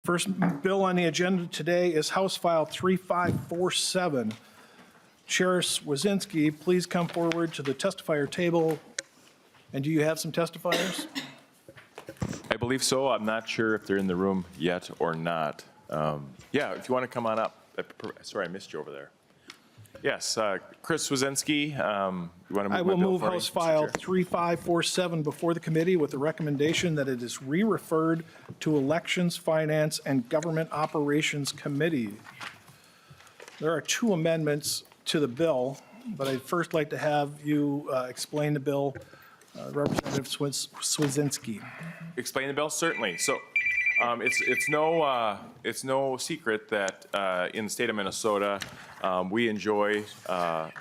First bill on the agenda today is House File 3547. Chair Swazinski, please come forward to the testifier table. And do you have some testifiers? I believe so. I'm not sure if they're in the room yet or not. Yeah, if you want to come on up. Sorry, I missed you over there. Yes, Chris Swazinski, you want to move I will my bill move for me, House Mr. File Chair? 3547 before the committee with the recommendation that it is re-referred to Elections, Finance, and Government Operations Committee. There are two amendments to the bill, but I'd first like to have you explain the bill, Representative Swazinski. Explain the bill, certainly. So it's no secret that in the state of Minnesota, we enjoy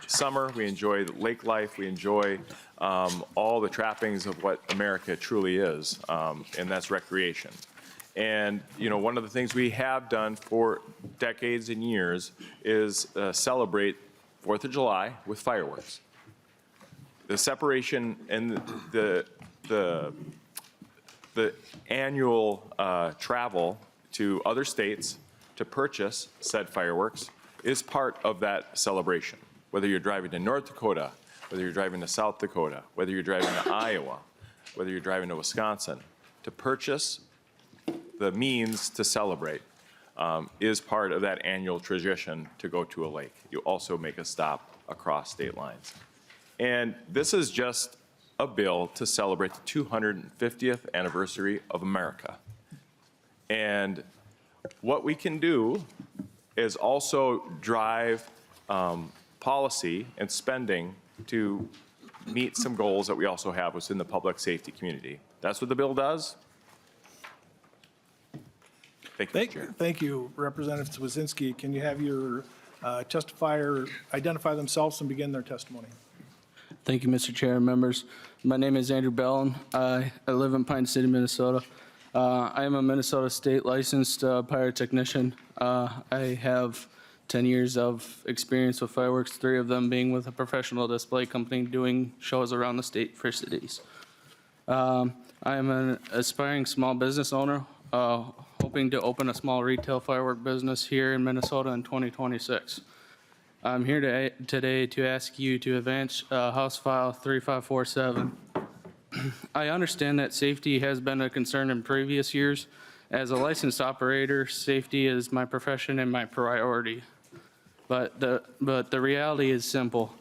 summer, we enjoy lake life, we enjoy all the trappings of what America truly is, and that's recreation. And, you know, one of the things we have done for decades and years is celebrate 4th of July with fireworks. The separation and the annual travel to other states to purchase said fireworks is part of that celebration. Whether you're driving to North Dakota, whether you're driving to South Dakota, whether you're driving to Iowa, whether you're driving to Wisconsin, to purchase the means to celebrate is part of that annual tradition to go to a lake. You also make a stop across state lines. And this is just a bill to celebrate the 250th anniversary of America. And what we can do is also drive policy and spending to meet some goals that we also have within the public safety community. That's what the bill does. Thank you, Mr. Chair. Thank you, Representative Swazinski. Can you have your testifier identify themselves and begin their testimony? Thank you, Mr. Chair and members. My name is Andrew Bellin. I live in Pine City, Minnesota. I am a Minnesota state licensed pyrotechnician. I have 10 years of experience with fireworks, 3 of them being with a professional display company doing shows around the state for cities. I am an aspiring small business owner, hoping to open a small retail firework business here in Minnesota in 2026. I'm here today to ask you to advance House File 3547. I understand that safety has been a concern in previous years. As a licensed operator, safety is my profession and my priority. But the reality is simple.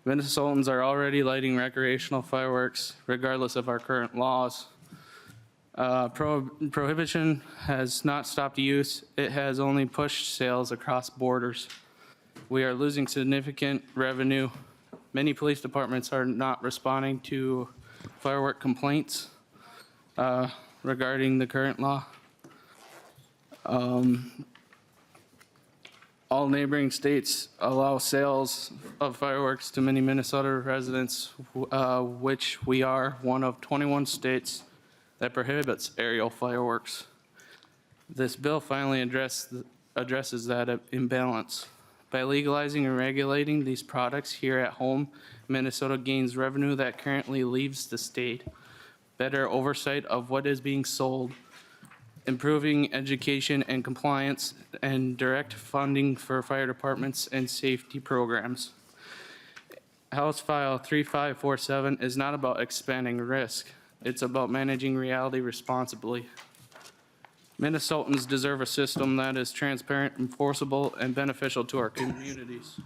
Minnesotans are already lighting recreational fireworks regardless of our current laws. Prohibition has not stopped use. It has only pushed sales across borders. We are losing significant revenue. Many police departments are not responding to firework complaints regarding the current law. All neighboring states allow sales of fireworks to many Minnesota residents, which we are one of 21 states that prohibits aerial fireworks. This bill finally addresses that imbalance. By legalizing and regulating these products here at home, Minnesota gains revenue that currently leaves the state, better oversight of what is being sold, improving education and compliance, and direct funding for fire departments and safety programs. House File 3547 is not about expanding risk. It's about managing reality responsibly. Minnesotans deserve a system that is transparent, enforceable, and beneficial to our communities.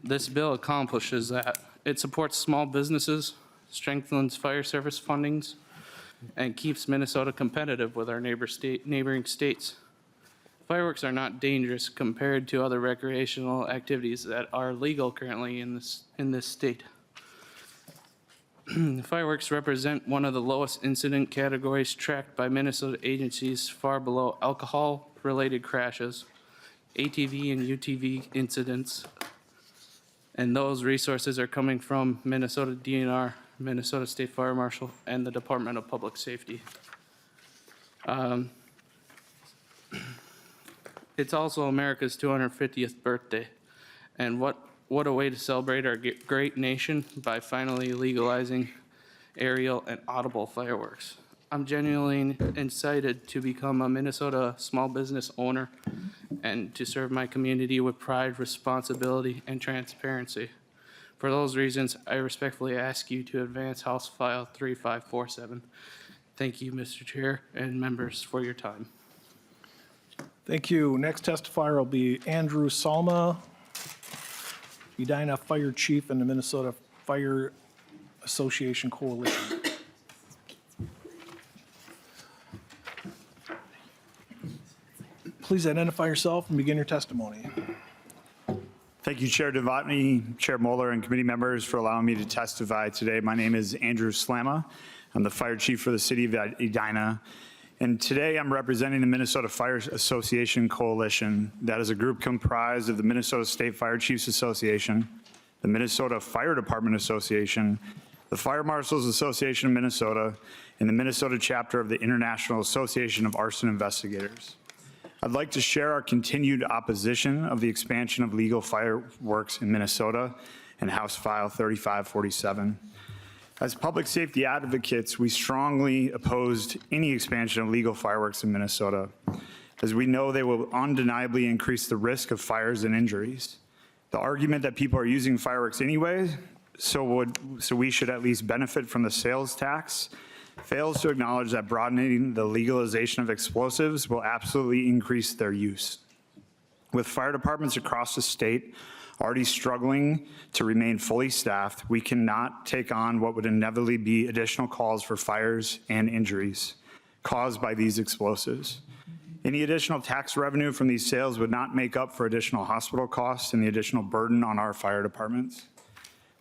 This bill accomplishes that. It supports small businesses, strengthens fire service fundings, and keeps Minnesota competitive with our neighboring states. Fireworks are not dangerous compared to other recreational activities that are legal currently in this state. Fireworks represent one of the lowest incident categories tracked by Minnesota agencies, far below alcohol-related crashes, ATV and UTV incidents, and those resources are coming from Minnesota DNR, Minnesota State Fire Marshal, and the Department of Public Safety. It's also America's 250th birthday, and what a way to celebrate our great nation by finally legalizing aerial and audible fireworks. I'm genuinely excited to become a Minnesota small business owner and to serve my community with pride, responsibility, and transparency. For those reasons, I respectfully ask you to advance House File 3547. Thank you, Mr. Chair and members, for your time. Thank you. Next testifier will be Andrew Salma, Edina Fire Chief in the Minnesota Fire Association Coalition. Please identify yourself and begin your testimony. Thank you, Chair Devotny, Chair Moeller, and committee members for allowing me to testify today. My name is Andrew Slama. I'm the Fire Chief for the City of Edina. And today I'm representing the Minnesota Fire Association Coalition. That is a group comprised of the Minnesota State Fire Chiefs Association, the Minnesota Fire Department Association, the Fire Marshals Association of Minnesota, and the Minnesota chapter of the International Association of Arson Investigators. I'd like to share our continued opposition of the expansion of legal fireworks in Minnesota and House File 3547. As public safety advocates, we strongly opposed any expansion of legal fireworks in Minnesota, as we know they will undeniably increase the risk of fires and injuries. The argument that people are using fireworks anyway, so we should at least benefit from the sales tax, fails to acknowledge that broadening the legalization of explosives will absolutely increase their use. With fire departments across the state already struggling to remain fully staffed, we cannot take on what would inevitably be additional calls for fires and injuries caused by these explosives. Any additional tax revenue from these sales would not make up for additional hospital costs and the additional burden on our fire departments.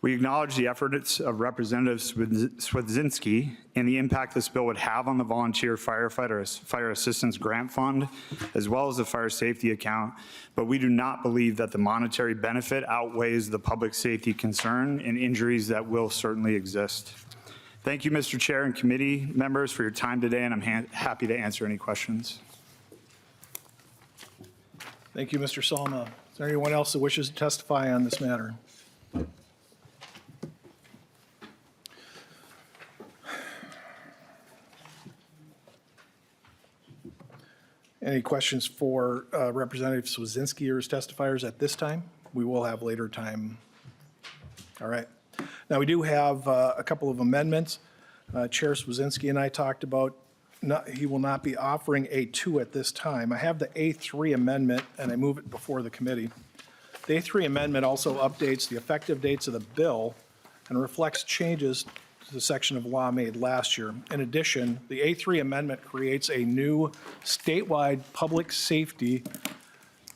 We acknowledge the efforts of Representative Swedzinski and the impact this bill would have on the Volunteer Firefighters Fire Assistance Grant Fund, as well as the fire safety account, but we do not believe that the monetary benefit outweighs the public safety concern and injuries that will certainly exist. Thank you, Mr. Chair and committee members, for your time today, and I'm happy to answer any questions. Thank you, Mr. Salma. Is there anyone else that wishes to testify on this matter? Any questions for Representative Swedzinski or his testifiers at this time? We will have later time. All right. Now, we do have a couple of amendments. Chair Swedzinski and I talked about he will not be offering A2 at this time. I have the A3 amendment, and I move it before the committee. The A3 amendment also updates the effective dates of the bill and reflects changes to the section of law made last year. In addition, the A3 amendment creates a new statewide public safety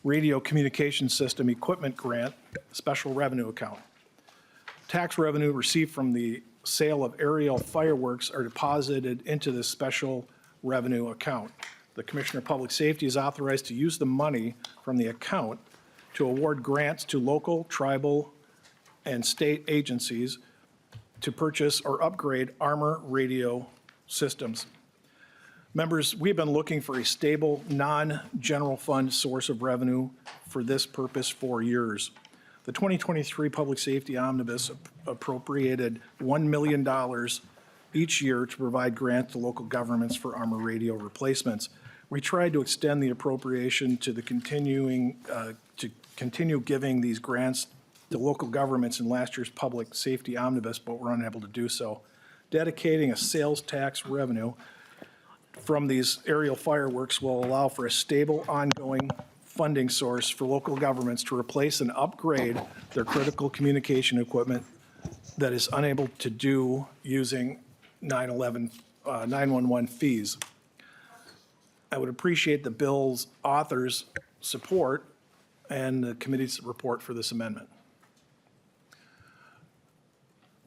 radio communication system equipment grant special revenue account. Tax revenue received from the sale of aerial fireworks are deposited into this special revenue account. The Commissioner of Public Safety is authorized to use the money from the account to award grants to local, tribal, and state agencies to purchase or upgrade armor radio systems. Members, we've been looking for a stable, non-general fund source of revenue for this purpose for years. The 2023 Public Safety Omnibus appropriated $1 million each year to provide grants to local governments for armor radio replacements. We tried to extend the appropriation to the continue giving these grants to local governments in last year's Public Safety Omnibus, but we're unable to do so. Dedicating a sales tax revenue from these aerial fireworks will allow for a stable, ongoing funding source for local governments to replace and upgrade their critical communication equipment that is unable to do using 911 fees. I would appreciate the bill's author's support and the committee's report for this amendment.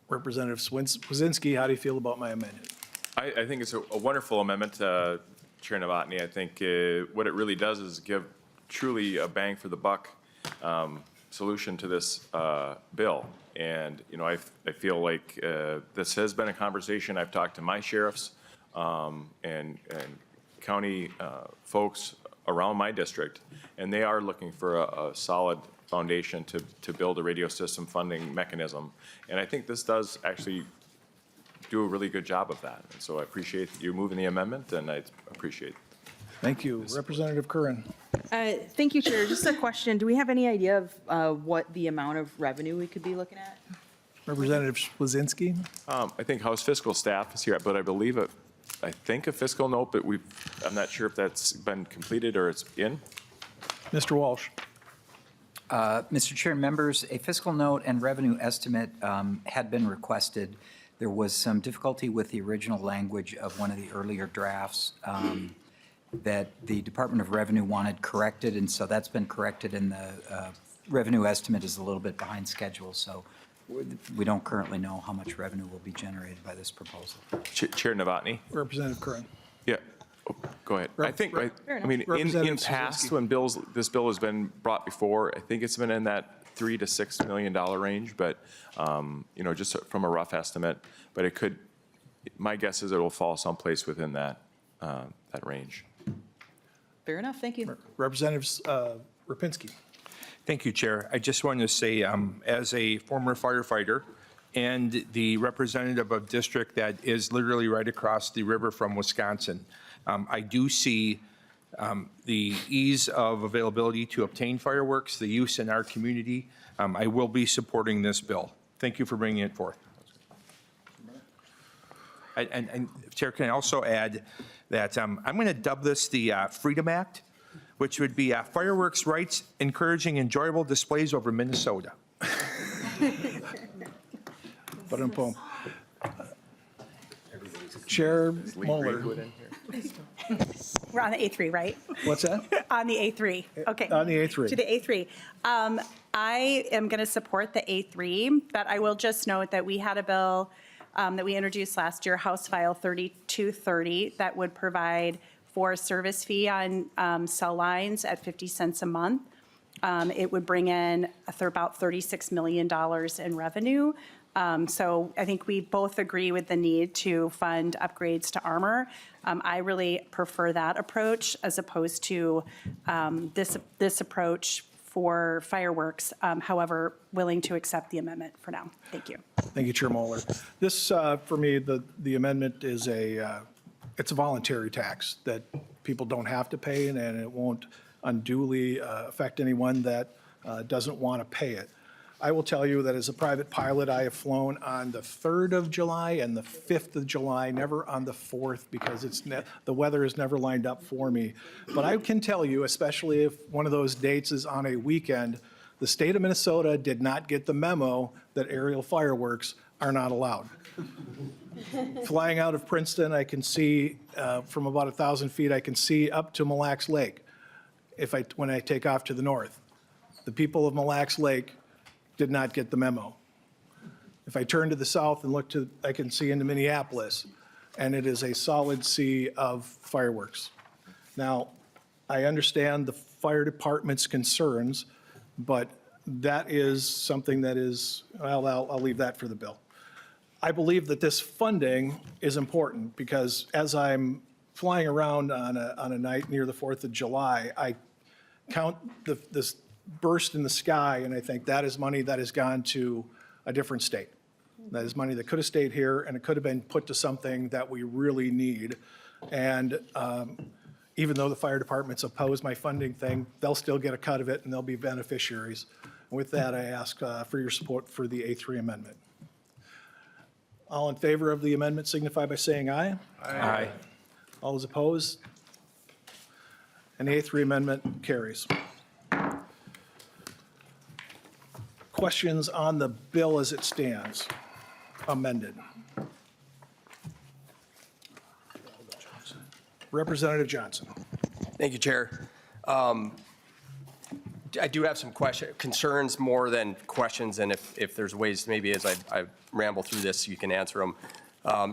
Representative Swedzinski, how do you feel about my amendment? I think it's a wonderful amendment, Chair Novotny. I think what it really does is give truly a bang for the buck solution to this bill. And, you know, I feel like this has been a conversation. I've talked to my sheriffs and county folks around my district, and they are looking for a solid foundation to build a radio system funding mechanism. And I think this does actually do a really good job of that. And so I appreciate you moving the amendment, and I appreciate. Thank you. Representative Curran. Thank you, Chair. Just a question. Do we have any idea of what the amount of revenue we could be looking at? Representative Swazinski. I think House fiscal staff is here, but I believe I think a fiscal note, but I'm not sure if that's been completed or it's in. Mr. Walsh. Mr. Chair and members, a fiscal note and revenue estimate had been requested. There was some difficulty with the original language of one of the earlier drafts that the Department of Revenue wanted corrected, and so that's been corrected, and the revenue estimate is a little bit behind schedule, so we don't currently know how much revenue will be generated by this proposal. Chair Novotny? Representative Curran. Yeah, oh, go ahead. I think, Fair I enough. mean, in Representative past, Swazinski. when this bill has been brought before, I think it's been in that $3 to $6 million range, but, just from a rough estimate, but it could, my guess is it'll fall someplace within that range. Fair enough. Thank you. Representative Rapinski. Thank you, Chair. I just wanted to say, as a former firefighter and the representative of district that is literally right across the river from Wisconsin, I do see the ease of availability to obtain fireworks, the use in our community. I will be supporting this bill. Thank you for bringing it forth. And Chair, can I also add that I'm going to dub this the Freedom Act, which would be fireworks rights encouraging enjoyable displays over Minnesota. Ba-dum-bum. Chair Mueller. We're on the A3, right? What's that? On the A3, okay. On the A3. To the A3. I am going to support the A3, but I will just note that we had a bill that we introduced last year, House File 3230, that would provide for a service fee on cell lines at 50 cents a month. It would bring in about $36 million in revenue. So I think we both agree with the need to fund upgrades to armor. I really prefer that approach as opposed to this approach for fireworks. However, willing to accept the amendment for now. Thank you. Thank you, Chair Mueller. This, for me, the amendment is it's a voluntary tax that people don't have to pay, and it won't unduly affect anyone that doesn't want to pay it. I will tell you that as a private pilot, I have flown on the 3rd of July and the 5th of July, never on the 4th, because the weather is never lined up for me. But I can tell you, especially if one of those dates is on a weekend, the state of Minnesota did not get the memo that aerial fireworks are not allowed. Flying out of Princeton, I can see from about 1,000 feet, I can see up to Mille Lacs Lake when I take off to the north. The people of Mille Lacs Lake did not get the memo. If I turn to the south and I can see into Minneapolis, and it is a solid sea of fireworks. Now, I understand the fire department's concerns, but that is something that is, well, I'll leave that for the bill. I believe that this funding is important because as I'm flying around on a night near the 4th of July, I count this burst in the sky, and I think that is money that has gone to a different state. That is money that could have stayed here, and it could have been put to something that we really need. And even though the fire department's opposed my funding thing, they'll still get a cut of it, and they'll be beneficiaries. And with that, I ask for your support for the A3 amendment. All in favor of the amendment signify by saying aye. Aye. All those opposed? And the A3 amendment carries. Questions on the bill as it stands, amended. Representative Johnson. Thank you, Chair. I do have some concerns more than questions, and if there's ways, maybe as I ramble through this, you can answer them.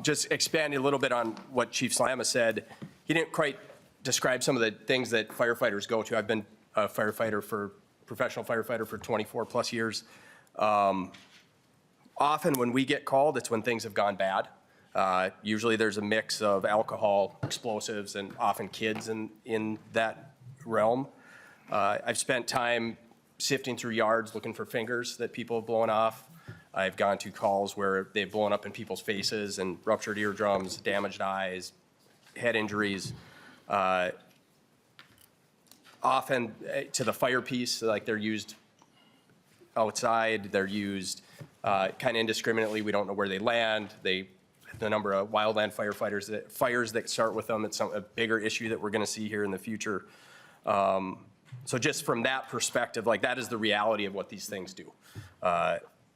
Just expanding a little bit on what Chief Slama said. He didn't quite describe some of the things that firefighters go to. I've been a professional firefighter for 24 plus years. Often when we get called, it's when things have gone bad. Usually there's a mix of alcohol, explosives, and often kids in that realm. I've spent time sifting through yards looking for fingers that people have blown off. I've gone to calls where they've blown up in people's faces and ruptured eardrums, damaged eyes, head injuries. Often to the fire piece, like they're used outside, they're used kind of indiscriminately. We don't know where they land. The number of wildland fires that start with them, it's a bigger issue that we're going to see here in the future. So just from that perspective, like that is the reality of what these things do.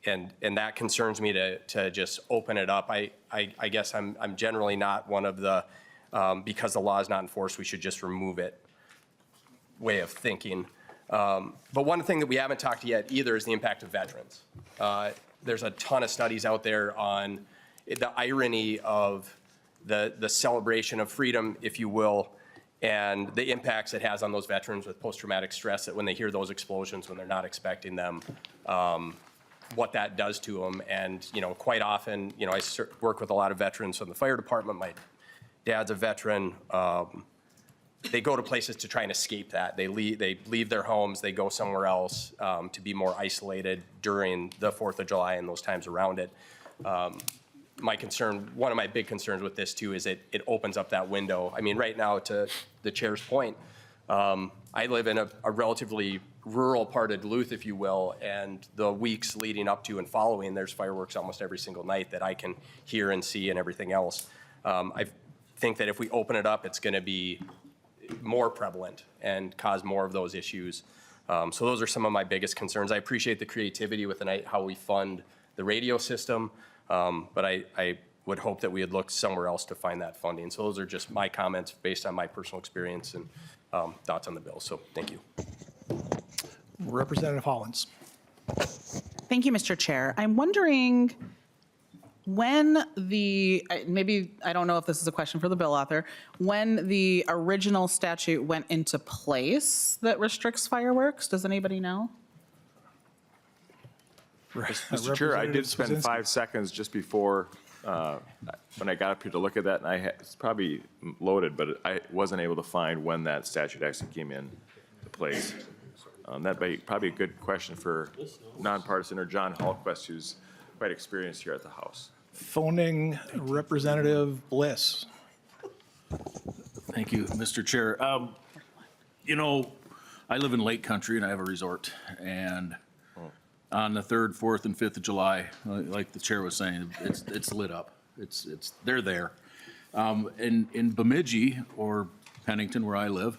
And that concerns me to just open it up. I guess I'm generally not one of the, because the law is not enforced, we should just remove it way of thinking. But one thing that we haven't talked yet either is the impact of veterans. There's a ton of studies out there on the irony of the celebration of freedom, if you will, and the impacts it has on those veterans with post-traumatic stress, that when they hear those explosions, when they're not expecting them, what that does to them. And, quite often, I work with a lot of veterans from the fire department. My dad's a veteran. They go to places to try and escape that. They leave their homes, they go somewhere else to be more isolated during the 4th of July and those times around it. My concern, one of my big concerns with this too, is it opens up that window. I mean, right now, to the chair's point, I live in a relatively rural part of Duluth, if you will, and the weeks leading up to and following, there's fireworks almost every single night that I can hear and see and everything else. I think that if we open it up, it's going to be more prevalent and cause more of those issues. So those are some of my biggest concerns. I appreciate the creativity with how we fund the radio system, but I would hope that we had looked somewhere else to find that funding. So those are just my comments based on my personal experience and thoughts on the bill. So thank you. Representative Hollins. Thank you, Mr. Chair. I'm wondering when maybe I don't know if this is a question for the bill author, when the original statute went into place that restricts fireworks, does anybody know? Mr. Chair, I did spend 5 seconds just before, when I got up here to look at that, and it's probably loaded, but I wasn't able to find when that statute actually came in to place. That'd be probably a good question for nonpartisan or John Hallquist, who's quite experienced here at the House. Phoning Representative Bliss. Thank you, Mr. Chair. I live in Lake Country and I have a resort. And on the 3rd, 4th, and 5th of July, like the chair was saying, it's lit up. They're there. In Bemidji or Pennington, where I live,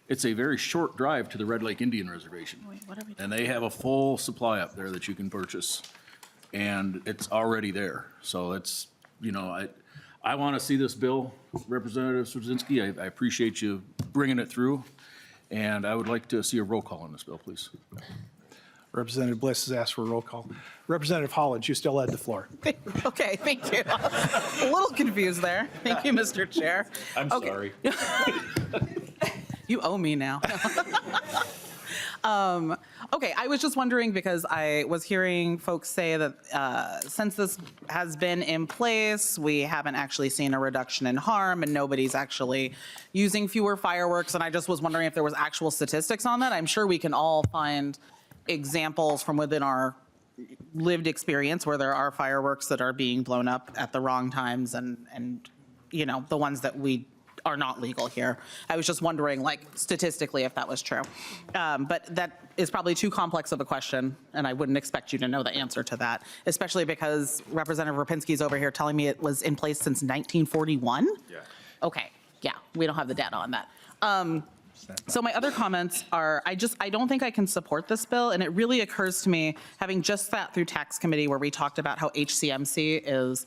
it's a very short drive to the Red Lake Indian Reservation. And they have a full supply up there that you can purchase. And it's already there. So it's, I want to see this bill, Representative Swedzinski. I appreciate you bringing it through. And I would like to see a roll call on this bill, please. Representative Bliss has asked for a roll call. Representative Hollins, you still had the floor. Okay, thank you. A little confused there. Thank you, Mr. Chair. I'm sorry. You owe me now. Okay, I was just wondering because I was hearing folks say that since this has been in place, we haven't actually seen a reduction in harm and nobody's actually using fewer fireworks. And I just was wondering if there was actual statistics on that. I'm sure we can all find examples from within our lived experience where there are fireworks that are being blown up at the wrong times and the ones that we are not legal here. I was just wondering, statistically, if that was true. But that is probably too complex of a question, and I wouldn't expect you to know the answer to that, especially because Representative Rapinski's over here telling me it was in place since 1941? Yeah. Okay, yeah, we don't have the data on that. So my other comments are, I don't think I can support this bill, and it really occurs to me, having just sat through tax committee where we talked about how HCMC is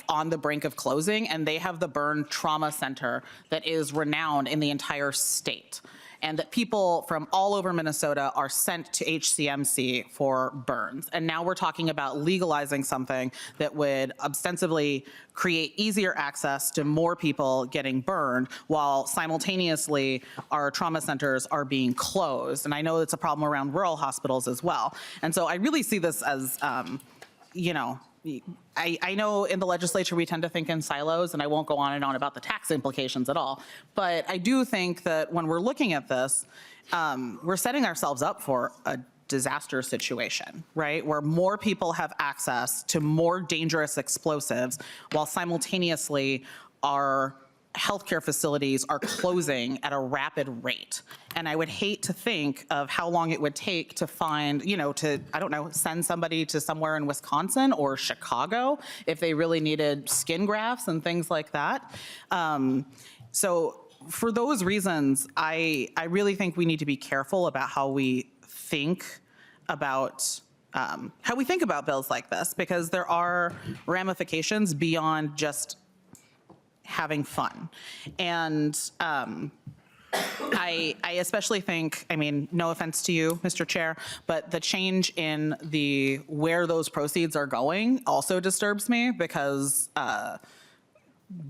on the brink of closing, and they have the burn trauma center that is renowned in the entire state, and that people from all over Minnesota are sent to HCMC for burns. And now we're talking about legalizing something that would ostensibly create easier access to more people getting burned, while simultaneously our trauma centers are being closed. And I know it's a problem around rural hospitals as well. And so I really see this as, I know in the legislature we tend to think in silos, and I won't go on and on about the tax implications at all, but I do think that when we're looking at this, we're setting ourselves up for a disaster situation, right? Where more people have access to more dangerous explosives while simultaneously our healthcare facilities are closing at a rapid rate. And I would hate to think of how long it would take to find, I don't know, send somebody to somewhere in Wisconsin or Chicago if they really needed skin grafts and things like that. So for those reasons, I really think we need to be careful about how we think about bills like this, because there are ramifications beyond just having fun. And I especially think, no offense to you, Mr. Chair, but the change in where those proceeds are going also disturbs me, because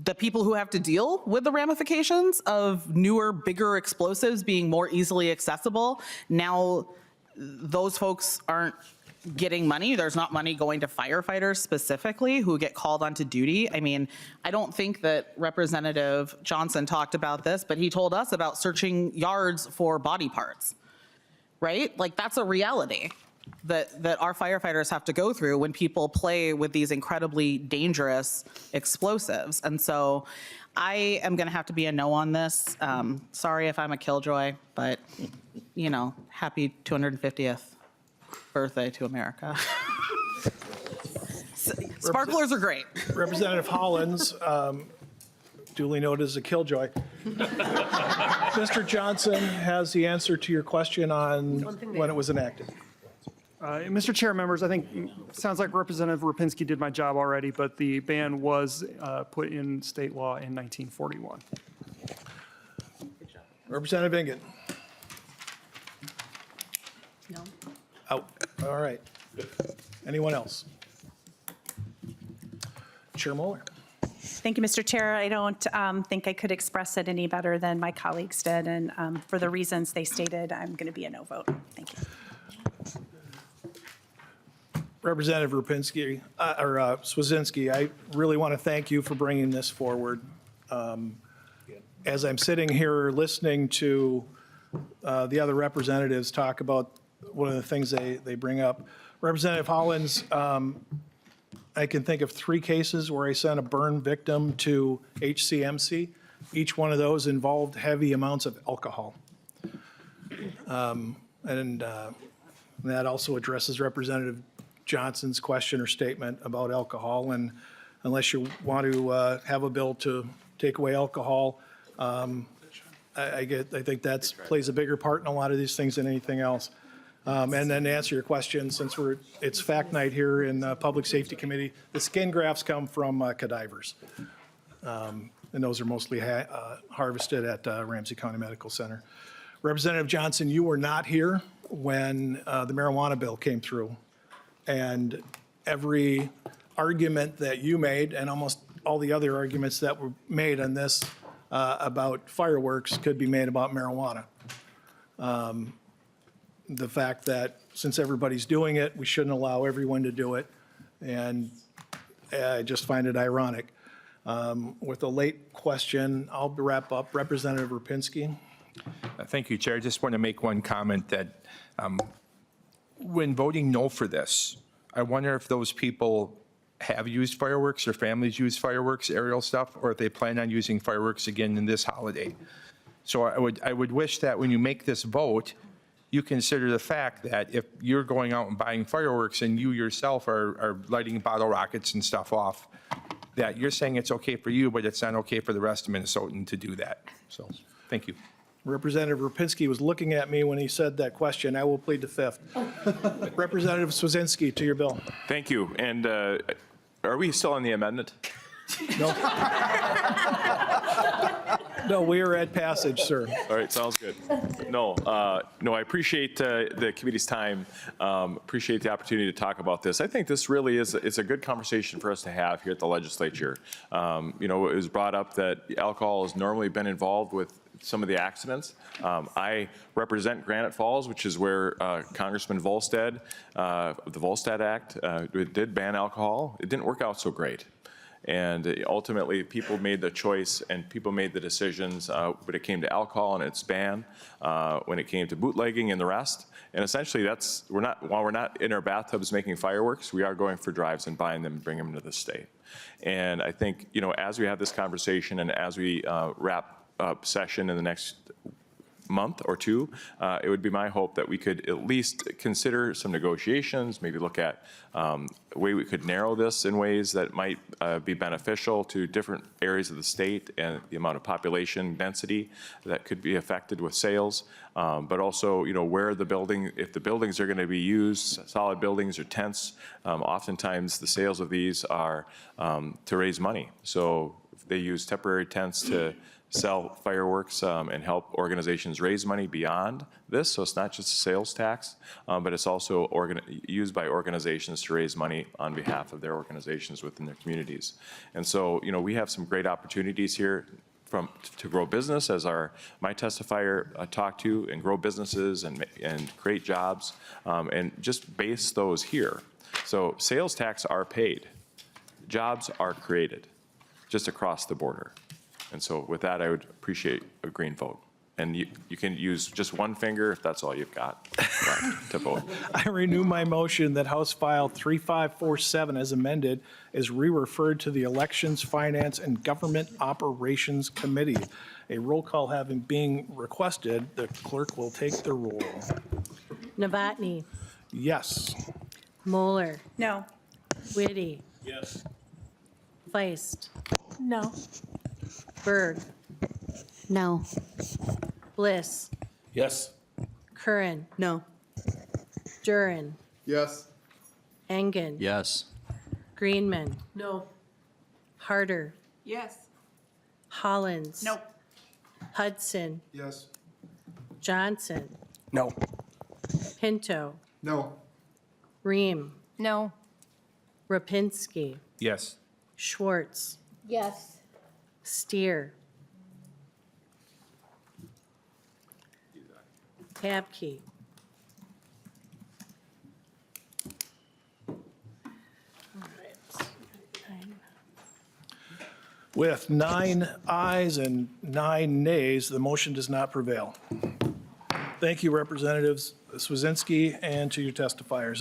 the people who have to deal with the ramifications of newer, bigger explosives being more easily accessible, now those folks aren't getting money. There's not money going to firefighters specifically who get called onto duty. I don't think that Representative Johnson talked about this, but he told us about searching yards for body parts, right? Like, that's a reality that our firefighters have to go through when people play with these incredibly dangerous explosives. And so I am going to have to be a no on this. Sorry if I'm a killjoy, but, happy 250th birthday to America. Sparklers are great. Representative Hollins, duly noted as a killjoy. Mr. Johnson has the answer to your question on when it was enacted. Mr. Chair, members, I think it sounds like Representative Rapinski did my job already, but the ban was put in state law in 1941. Representative Engen. No. Out. All right. Anyone else? Chair Moeller. Thank you, Mr. Chair. I don't think I could express it any better than my colleagues did, and for the reasons they stated, I'm going to be a no vote. Thank you. Representative Rapinski, Swazinski, I really want to thank you for bringing this forward. As I'm sitting here listening to the other representatives talk about one of the things they bring up, Representative Hollins, I can think of 3 cases where I sent a burn victim to HCMC. Each one of those involved heavy amounts of alcohol. And that also addresses Representative Johnson's question or statement about alcohol. And unless you want to have a bill to take away alcohol, I think that plays a bigger part in a lot of these things than anything else. And then to answer your question, since it's fact night here in Public Safety Committee, the skin grafts come from cadavers. And those are mostly harvested at Ramsey County Medical Center. Representative Johnson, you were not here when the marijuana bill came through. And every argument that you made, and almost all the other arguments that were made on this about fireworks, could be made about marijuana. The fact that since everybody's doing it, we shouldn't allow everyone to do it. And I just find it ironic. With a late question, I'll wrap up. Representative Rapinski. Thank you, Chair. I just want to make one comment that when voting no for this, I wonder if those people have used fireworks, or families use fireworks, aerial stuff, or if they plan on using fireworks again in this holiday. So I would wish that when you make this vote, you consider the fact that if you're going out and buying fireworks and you yourself are lighting bottle rockets and stuff off, that you're saying it's okay for you, but it's not okay for the rest of Minnesotan to do that. So, thank you. Representative Rapinski was looking at me when he said that question. I will plead the fifth. Representative Swazinski, to your bill. Thank you. And are we still on the amendment? No. No, we are at passage, sir. All right, sounds good. No, I appreciate the committee's time. Appreciate the opportunity to talk about this. I think this really is a good conversation for us to have here at the legislature. It was brought up that alcohol has normally been involved with some of the accidents. I represent Granite Falls, which is where Congressman Volstead, the Volstead Act, did ban alcohol. It didn't work out so great. And ultimately, people made the choice and people made the decisions when it came to alcohol and its ban, when it came to bootlegging and the rest. And essentially, while we're not in our bathtubs making fireworks, we are going for drives and buying them and bringing them to the state. And I think, as we have this conversation and as we wrap up session in the next month or two, it would be my hope that we could at least consider some negotiations, maybe look at a way we could narrow this in ways that might be beneficial to different areas of the state and the amount of population density that could be affected with sales, but also, where the building, if the buildings are going to be used, solid buildings or tents, oftentimes the sales of these are to raise money. So if they use temporary tents to sell fireworks and help organizations raise money beyond this. So it's not just a sales tax, but it's also used by organizations to raise money on behalf of their organizations within their communities. And so, we have some great opportunities here to grow business, as my testifier talked to, and grow businesses and create jobs, and just base those here. So sales tax are paid, jobs are created, just across the border. And so with that, I would appreciate a green vote. And you can use just one finger if that's all you've got to vote. I renew my motion that House File 3547 as amended is re-referred to the Elections, Finance, and Government Operations Committee. A roll call being requested, the clerk will take the roll. Novotny, Yes. Moeller, No. Whitty, Yes. Feist, No. Berg, No. Bliss, Yes. Curran, No. Durin, Yes. Engen, Yes. Greenman. No. Harder, Yes. Hollins. No. Hudson, Yes. Johnson, No. Pinto, No. Ream, No. Rapinski, Yes. Schwartz, Yes. Steer, Papke, With 9 ayes and 9 nays, the motion does not prevail. Thank you, Representatives Swazinski, and to your testifiers.